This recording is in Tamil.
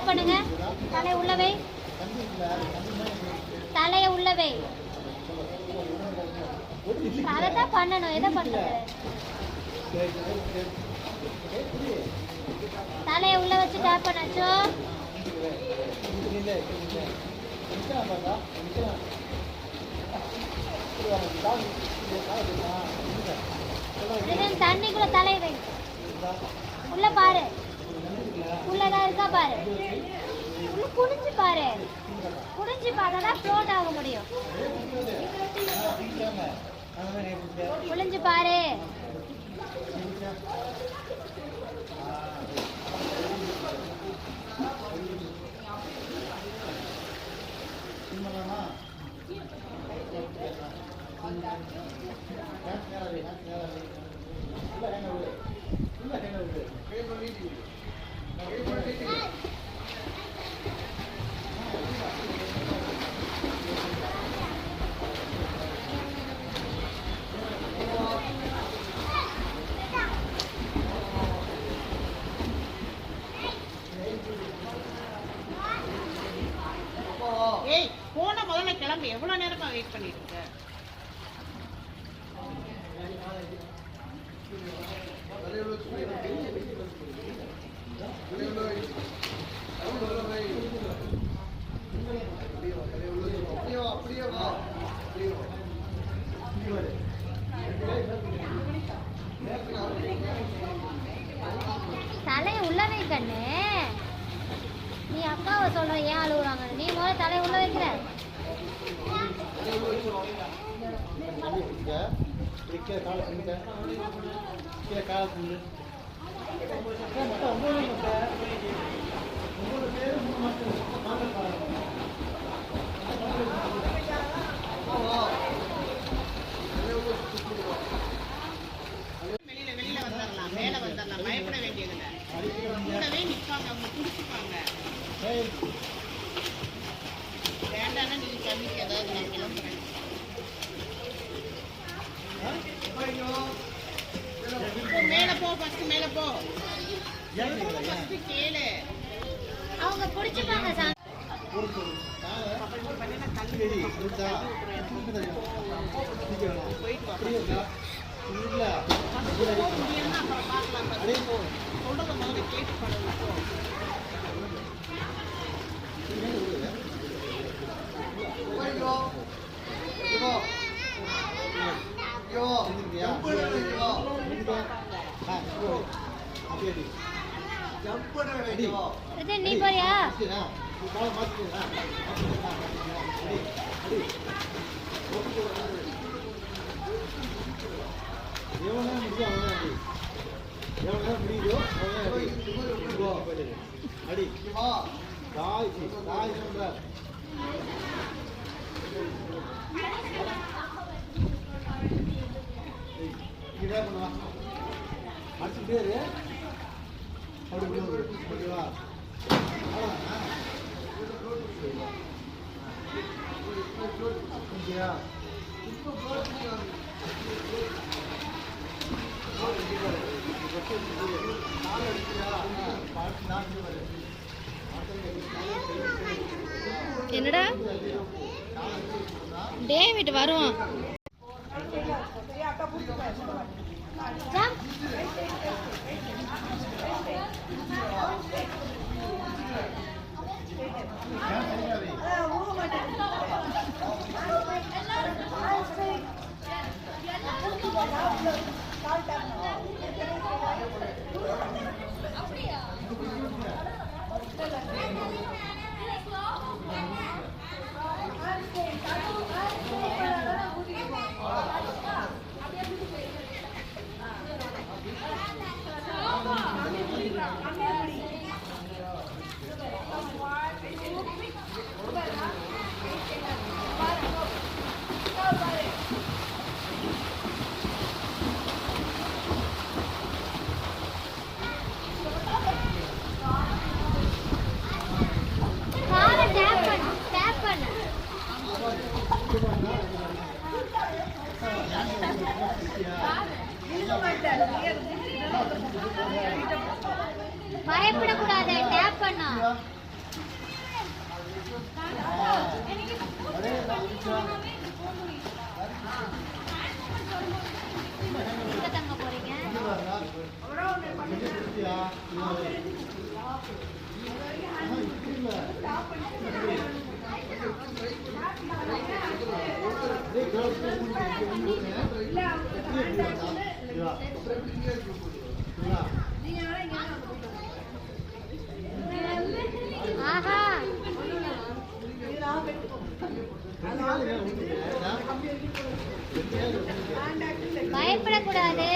டேப் பண்ணுங்க. தலையை உள்ளவை, தலையை உள்ளவை. அதைத்தான் பண்ணணும். எதை பண்ணுறது? தலையை உள்ள வச்சு டேப் பண்ணாச்சோ. தண்ணிக்குள்ள தலையை வை. உள்ள பாரு, உள்ளதான் இருக்கா பாரு. உள்ள குடிஞ்சு பாரு, குடிஞ்சு பார்த்தாதான் ஃப்ளோட் ஆக முடியும். குளிஞ்சு பாரு. ஏய் போன முதல்ல கிளம்பு. எவ்வளவு நேரமா வெயிட் பண்ணிட்டு இருக்க? தலையை உள்ளவே கண்ணு. நீ அக்காவை சொல்ற ஏன் அழுகுறாங்க? நீ முதல்ல தலையை உள்ள வைக்கிற. வெளியில வந்துடலாம், மேல வந்துடலாம். பயப்பட வேண்டியதில்லை. கூடவே நிற்பாங்க, அவங்க குடிச்சுப்பாங்க. வேண்டாம்னா நீங்க கம்மிக்கு ஏதாவது நான் கிளம்புறேன். மேல போ, ஃபர்ஸ்ட் மேல போ. கேளு, அவங்க குடிச்சுப்பாங்க. போயிட்டு வா. அப்புறம் பார்க்கலாம். சொல்றத முதல்ல கேட்டு பண்ணுங்க. நீ போறியா? என்னடா டேவிட் வருவான். பயப்படக்கூடாது, டேப் பண்ணா ஆஹா பயப்படக்கூடாது.